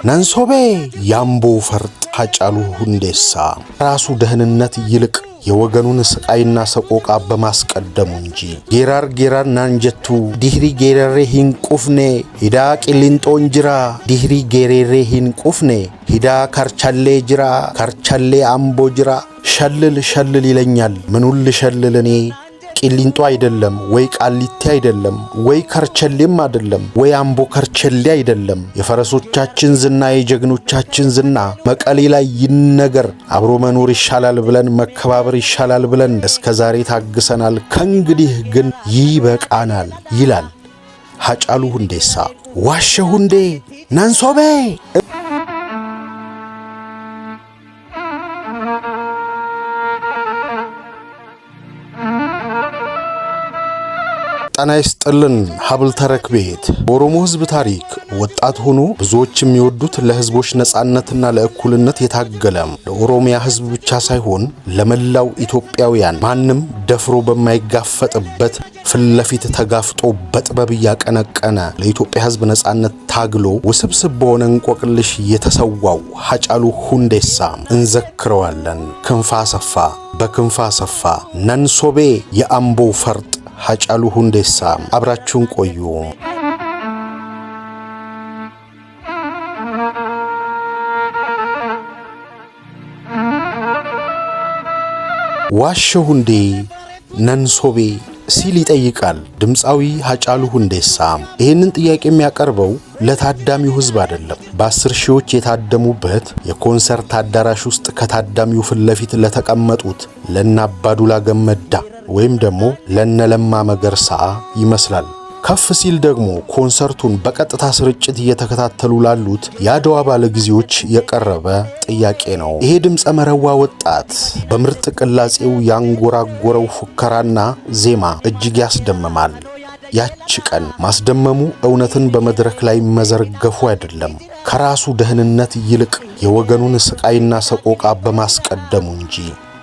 ነንሶቤ ያምቦ ፈርጥ ሃጫሉ ሁንዴሳ ራሱ ደህንነት ይልቅ የወገኑን ስቃይና ሰቆቃ በማስቀደሙ እንጂ ጌራር ናንጀቱ ዲህሪ ጌረሬ ሂንቁፍኔ ሂዳ ቂሊንጦን ጅራ ዲህሪ ጌሬሬ ሂንቁፍኔ ሂዳ ከርቻሌ ጅራ ከርቻሌ አምቦ ጅራ ሸልል ይለኛል ምኑን ልሸልል እኔ ቂሊንጦ አይደለም ወይ ቃሊቲ አይደለም ወይ ከርቸሌም አይደለም ወይ አምቦ ከርቸሌ አይደለም የፈረሶቻችን ዝና የጀግኖቻችን ዝና መቀሌ ላይ ይነገር አብሮ መኖር ይሻላል ብለን መከባበር ይሻላል ብለን እስከዛሬ ታግሰናል ከእንግዲህ ግን ይበቃናል ይላል ሃጫሉ ሁንዴሳ ዋሸ ሁንዴ ናንሶቤ ጣና ይስጥልን ሀብል ተረክ ቤት ኦሮሞ ህዝብ ታሪክ ወጣት ሆኖ ብዙዎች የሚወዱት ለህዝቦች ነጻነትና ለእኩልነት የታገለም ለኦሮሚያ ህዝብ ብቻ ሳይሆን ለመላው ኢትዮጵያውያን ማንም ደፍሮ በማይጋፈጥበት ፍለፊት ተጋፍጦ በጥበብ ያቀነቀነ ለኢትዮጵያ ህዝብ ነጻነት ታግሎ ውስብስብ በሆነ እንቆቅልሽ የተሰዋው ሃጫሉ ሁንዴሳ እንዘክረዋለን። ክንፋ አሰፋ በክንፋ አሰፋ ነንሶቤ የአምቦ ፈርጥ ሃጫሉ ሁንዴሳ አብራችሁን ቆዩ። ዋሸ ሁንዴ ነንሶቤ ሲል ይጠይቃል ድምፃዊ ሃጫሉ ሁንዴሳ። ይህንን ጥያቄ የሚያቀርበው ለታዳሚው ህዝብ አይደለም። በ10 ሺዎች የታደሙበት የኮንሰርት አዳራሽ ውስጥ ከታዳሚው ፍለፊት ለተቀመጡት ለናባዱላ ገመዳ ወይም ደግሞ ለነለማ መገርሳ ይመስላል። ከፍ ሲል ደግሞ ኮንሰርቱን በቀጥታ ስርጭት እየተከታተሉ ላሉት የአድዋ ባለጊዜዎች የቀረበ ጥያቄ ነው። ይሄ ድምፀ መረዋ ወጣት በምርጥ ቅላጼው ያንጎራጎረው ፉከራና ዜማ እጅግ ያስደምማል። ያች ቀን ማስደመሙ እውነትን በመድረክ ላይ መዘርገፉ አይደለም፣ ከራሱ ደህንነት ይልቅ የወገኑን ስቃይና ሰቆቃ በማስቀደሙ እንጂ።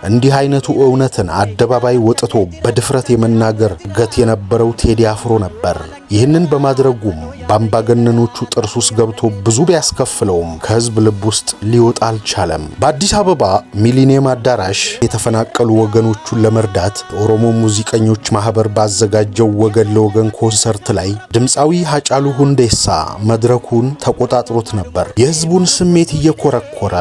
እንዲህ አይነቱ እውነትን አደባባይ ወጥቶ በድፍረት የመናገር ገት የነበረው ቴዲ አፍሮ ነበር። ይህንን በማድረጉም በአምባገነኖቹ ጥርስ ውስጥ ገብቶ ብዙ ቢያስከፍለውም ከህዝብ ልብ ውስጥ ሊወጣ አልቻለም። በአዲስ አበባ ሚሊኒየም አዳራሽ የተፈናቀሉ ወገኖቹን ለመርዳት የኦሮሞ ሙዚቀኞች ማህበር ባዘጋጀው ወገን ለወገን ኮንሰርት ላይ ድምፃዊ ሃጫሉ ሁንዴሳ መድረኩን ተቆጣጥሮት ነበር። የህዝቡን ስሜት እየኮረኮረ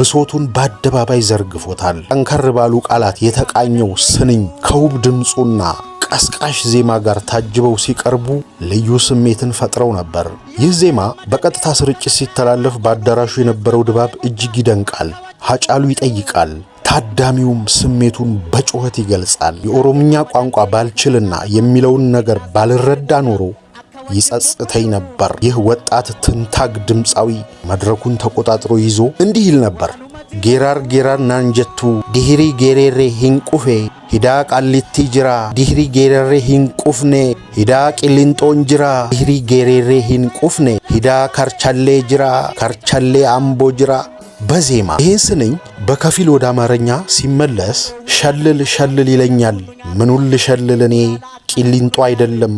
ብሶቱን በአደባባይ ዘርግፎታል። ጠንከር ባሉ ቃላት የተቃኘው ስንኝ ከውብ ድምፁና ቀስቃሽ ዜማ ጋር ታጅበው ሲቀርቡ ልዩ ስሜትን ፈጥረው ነበር። ይህ ዜማ በቀጥታ ስርጭት ሲተላለፍ በአዳራሹ የነበረው ድባብ እጅግ ይደንቃል። ሃጫሉ ይጠይቃል፣ ታዳሚውም ስሜቱን በጩኸት ይገልጻል። የኦሮምኛ ቋንቋ ባልችልና የሚለውን ነገር ባልረዳ ኖሮ ይጸጽተኝ ነበር። ይህ ወጣት ትንታግ ድምፃዊ መድረኩን ተቆጣጥሮ ይዞ እንዲህ ይል ነበር። ጌራር ናንጀቱ ዲህሪ ጌሬሬ ሂንቁፌ ሂዳ ቃሊቲ ጅራ ዲህሪ ጌሬሬ ሂንቁፍኔ ሂዳ ቂሊንጦን ጅራ ዲህሪ ጌሬሬ ሂንቁፍኔ ሂዳ ከርቻሌ ጅራ ከርቻሌ አምቦ ጅራ በዜማ ይህን ስንኝ በከፊል ወደ አማርኛ ሲመለስ ሸልል ይለኛል ምኑን ልሸልል እኔ ቂሊንጦ አይደለም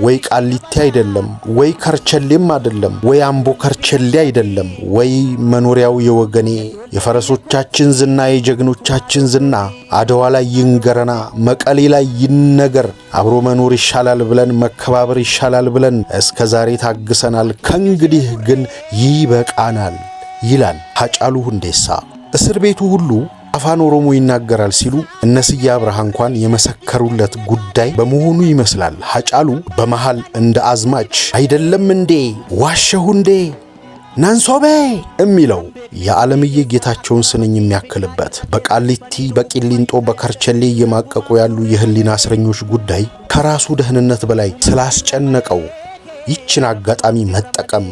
ወይ ቃሊቲ አይደለም ወይ ከርቸሌም አይደለም ወይ አምቦ ከርቸሌ አይደለም ወይ መኖሪያው የወገኔ የፈረሶቻችን ዝና የጀግኖቻችን ዝና አድዋ ላይ ይንገረና መቀሌ ላይ ይነገር አብሮ መኖር ይሻላል ብለን መከባበር ይሻላል ብለን እስከዛሬ ታግሰናል ከእንግዲህ ግን ይበቃናል ይላል ሃጫሉ ሁንዴሳ። እስር ቤቱ ሁሉ አፋን ኦሮሞ ይናገራል ሲሉ እነስዬ አብርሃ እንኳን የመሰከሩለት ጉዳይ በመሆኑ ይመስላል ሃጫሉ በመሃል እንደ አዝማች አይደለም እንዴ ዋሸ ሁንዴ ናንሶቤ የሚለው የዓለምዬ ጌታቸውን ስንኝ የሚያክልበት በቃሊቲ በቂሊንጦ በከርቸሌ እየማቀቁ ያሉ የህሊና እስረኞች ጉዳይ ከራሱ ደህንነት በላይ ስላስጨነቀው ይችን አጋጣሚ መጠቀም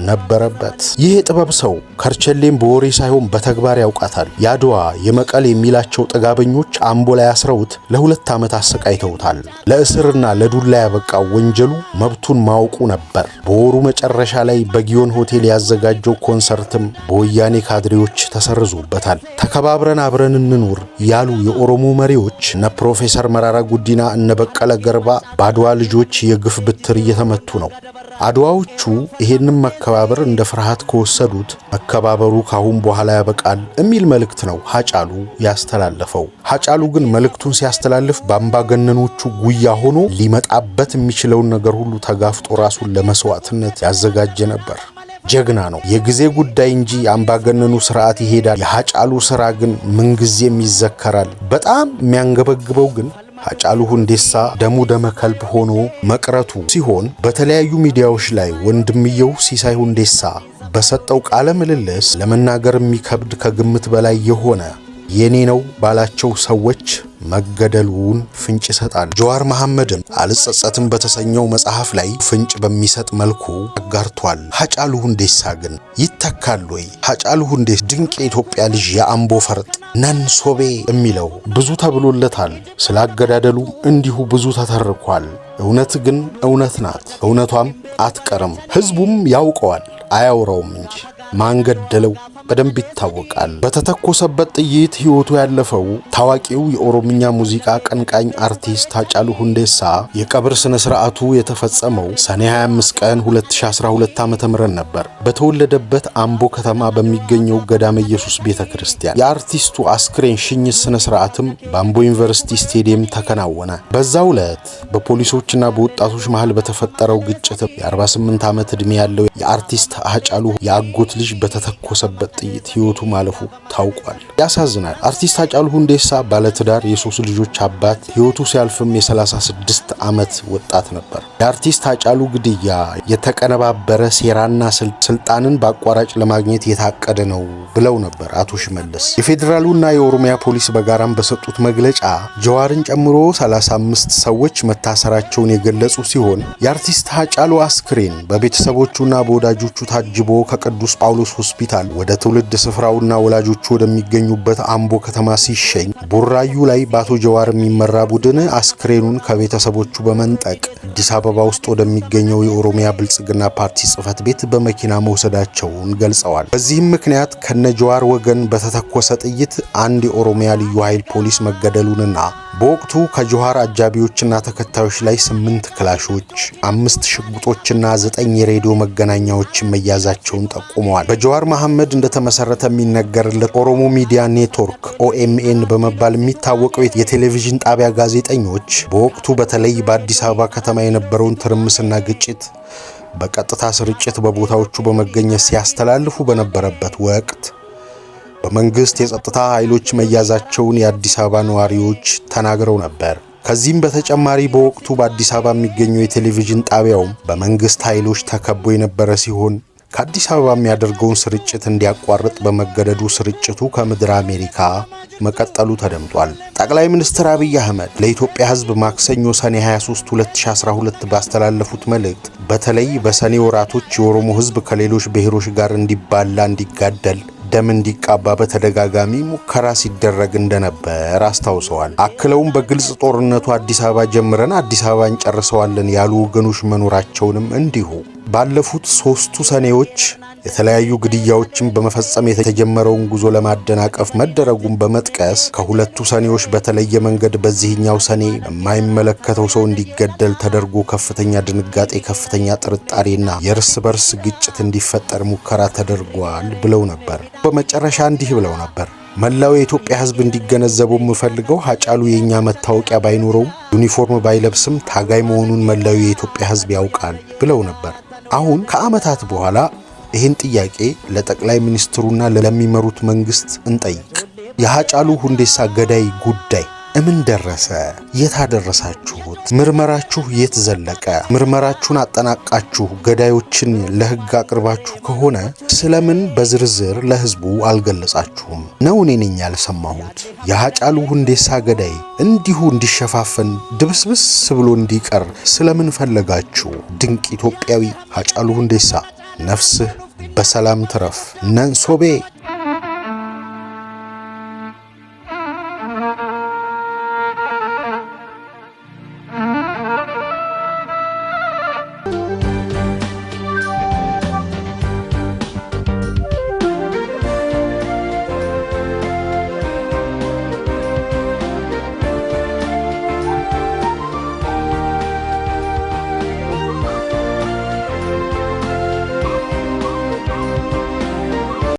ነበረበት። ይህ የጥበብ ሰው ከርቸሌም በወሬ ሳይሆን በተግባር ያውቃታል። ያድዋ የመቀሌ የሚላቸው ጥጋበኞች አምቦ ላይ አስረውት ለ2 ዓመት አሰቃይተውታል። ለእስርና ለዱላ ያበቃው ወንጀሉ መብቱን ማወቁ ነበር። በወሩ መጨረሻ ላይ በጊዮን ሆቴል ያዘጋጀው ኮንሰርትም በወያኔ ካድሬዎች ተሰርዞበታል። ተከባብረን አብረን እንኑር ያሉ የኦሮሞ መሪዎች እነ ፕሮፌሰር መራራ ጉዲና እነ በቀለ ገርባ ባድዋ ልጆች የግፍ ብትር እየተመቱ ነው። አድዋዎቹ ይሄንን መከባበር እንደ ፍርሃት ከወሰዱት መከባበሩ ካሁን በኋላ ያበቃል የሚል መልእክት ነው ሃጫሉ ያስተላለፈው። ሃጫሉ ግን መልእክቱን ሲያስተላልፍ በአምባገነኖቹ ጉያ ሆኖ ሊመጣበት የሚችለውን ነገር ሁሉ ተጋፍጦ ራሱን ለመስዋዕትነት ያዘጋጀ ነበር። ጀግና ነው። የጊዜ ጉዳይ እንጂ አምባገነኑ ስርዓት ይሄዳል። የሃጫሉ ስራ ግን ምንጊዜም ይዘከራል። በጣም የሚያንገበግበው ግን ሃጫሉ ሁንዴሳ ደሙ ደመ ከልብ ሆኖ መቅረቱ ሲሆን በተለያዩ ሚዲያዎች ላይ ወንድምየው ሲሳይ ሁንዴሳ በሰጠው ቃለ ምልልስ ለመናገር የሚከብድ ከግምት በላይ የሆነ የኔ ነው ባላቸው ሰዎች መገደሉን ፍንጭ ይሰጣል። ጀዋር መሐመድም አልጸጸትም በተሰኘው መጽሐፍ ላይ ፍንጭ በሚሰጥ መልኩ አጋርቷል። ሃጫሉ ሁንዴሳ ግን ይተካል ወይ? ሃጫሉ ሁንዴሳ ድንቅ የኢትዮጵያ ልጅ የአምቦ ፈርጥ ነን ሶቤ የሚለው ብዙ ተብሎለታል። ስላገዳደሉ እንዲሁ ብዙ ተተርኳል። እውነት ግን እውነት ናት። እውነቷም አትቀርም። ህዝቡም ያውቀዋል፣ አያውራውም እንጂ ማን ገደለው በደንብ ይታወቃል። በተተኮሰበት ጥይት ህይወቱ ያለፈው ታዋቂው የኦሮምኛ ሙዚቃ ቀንቃኝ አርቲስት ሃጫሉ ሁንዴሳ የቀብር ስነ ስርዓቱ የተፈጸመው ሰኔ 25 ቀን 2012 ዓ.ም ነበር። በተወለደበት አምቦ ከተማ በሚገኘው ገዳመ ኢየሱስ ቤተክርስቲያን የአርቲስቱ አስክሬን ሽኝት ስነ ስርዓትም በአምቦ ዩኒቨርሲቲ ስቴዲየም ተከናወነ። በዛው ዕለት በፖሊሶችና በወጣቶች መሃል በተፈጠረው ግጭት የ48 ዓመት ዕድሜ ያለው የአርቲስት ሃጫሉ የአጎት ልጅ በተተኮሰበት ጥይት ህይወቱ ማለፉ ታውቋል። ያሳዝናል። አርቲስት ሃጫሉ ሁንዴሳ ባለትዳር የሶስት ልጆች አባት፣ ህይወቱ ሲያልፍም የ36 ዓመት ወጣት ነበር። የአርቲስት ሃጫሉ ግድያ የተቀነባበረ ሴራና ስልጣንን በአቋራጭ ለማግኘት የታቀደ ነው ብለው ነበር አቶ ሽመልስ። የፌዴራሉና የኦሮሚያ ፖሊስ በጋራም በሰጡት መግለጫ ጀዋርን ጨምሮ 35 ሰዎች መታሰራቸውን የገለጹ ሲሆን የአርቲስት ሃጫሉ አስክሬን በቤተሰቦቹና በወዳጆቹ ታጅቦ ከቅዱስ ጳውሎስ ሆስፒታል ወደ ትውልድ ስፍራውና ወላጆቹ ወደሚገኙበት አምቦ ከተማ ሲሸኝ ቡራዩ ላይ በአቶ ጀዋር የሚመራ ቡድን አስክሬኑን ከቤተሰቦቹ በመንጠቅ አዲስ አበባ ውስጥ ወደሚገኘው የኦሮሚያ ብልጽግና ፓርቲ ጽሕፈት ቤት በመኪና መውሰዳቸውን ገልጸዋል። በዚህም ምክንያት ከነጀዋር ወገን በተተኮሰ ጥይት አንድ የኦሮሚያ ልዩ ኃይል ፖሊስ መገደሉንና በወቅቱ ከጀዋር አጃቢዎችና ተከታዮች ላይ 8 ክላሾች፣ 5 ሽጉጦችና 9 የሬዲዮ መገናኛዎች መያዛቸውን ጠቁመዋል። በጀዋር መሐመድ እንደተመሰረተ የሚነገርለት ኦሮሞ ሚዲያ ኔትወርክ OMN በመባል የሚታወቀው የቴሌቪዥን ጣቢያ ጋዜጠኞች በወቅቱ በተለይ በአዲስ አበባ ከተማ የነበረውን ትርምስና ግጭት በቀጥታ ስርጭት በቦታዎቹ በመገኘት ሲያስተላልፉ በነበረበት ወቅት በመንግስት የጸጥታ ኃይሎች መያዛቸውን የአዲስ አበባ ነዋሪዎች ተናግረው ነበር። ከዚህም በተጨማሪ በወቅቱ በአዲስ አበባ የሚገኘው የቴሌቪዥን ጣቢያውም በመንግስት ኃይሎች ተከቦ የነበረ ሲሆን ከአዲስ አበባ የሚያደርገውን ስርጭት እንዲያቋርጥ በመገደዱ ስርጭቱ ከምድር አሜሪካ መቀጠሉ ተደምጧል። ጠቅላይ ሚኒስትር አብይ አህመድ ለኢትዮጵያ ሕዝብ ማክሰኞ ሰኔ 23 2012 ባስተላለፉት መልእክት በተለይ በሰኔ ወራቶች የኦሮሞ ሕዝብ ከሌሎች ብሔሮች ጋር እንዲባላ፣ እንዲጋደል፣ ደም እንዲቃባ በተደጋጋሚ ሙከራ ሲደረግ እንደነበር አስታውሰዋል። አክለውም በግልጽ ጦርነቱ አዲስ አበባ ጀምረን አዲስ አበባ እንጨርሰዋለን ያሉ ወገኖች መኖራቸውንም እንዲሁ ባለፉት 3 ሰኔዎች የተለያዩ ግድያዎችን በመፈጸም የተጀመረውን ጉዞ ለማደናቀፍ መደረጉን በመጥቀስ ከሁለቱ ሰኔዎች በተለየ መንገድ በዚህኛው ሰኔ የማይመለከተው ሰው እንዲገደል ተደርጎ ከፍተኛ ድንጋጤ፣ ከፍተኛ ጥርጣሬና የእርስ በርስ ግጭት እንዲፈጠር ሙከራ ተደርጓል ብለው ነበር። በመጨረሻ እንዲህ ብለው ነበር። መላው የኢትዮጵያ ሕዝብ እንዲገነዘበው የምፈልገው ሃጫሉ የኛ መታወቂያ ባይኖረውም ዩኒፎርም ባይለብስም ታጋይ መሆኑን መላው የኢትዮጵያ ሕዝብ ያውቃል ብለው ነበር። አሁን ከዓመታት በኋላ ይህን ጥያቄ ለጠቅላይ ሚኒስትሩና ለሚመሩት መንግስት እንጠይቅ። የሃጫሉ ሁንዴሳ ገዳይ ጉዳይ እምን ደረሰ? የት አደረሳችሁት? ምርመራችሁ የት ዘለቀ? ምርመራችሁን አጠናቃችሁ ገዳዮችን ለህግ አቅርባችሁ ከሆነ ስለምን በዝርዝር ለህዝቡ አልገለጻችሁም? ነው እኔ ነኝ ያልሰማሁት? የሃጫሉ ሁንዴሳ ገዳይ እንዲሁ እንዲሸፋፈን ድብስብስ ብሎ እንዲቀር ስለምን ፈለጋችሁ? ድንቅ ኢትዮጵያዊ ሃጫሉ ሁንዴሳ ነፍስህ በሰላም ትረፍ። ነንሶቤ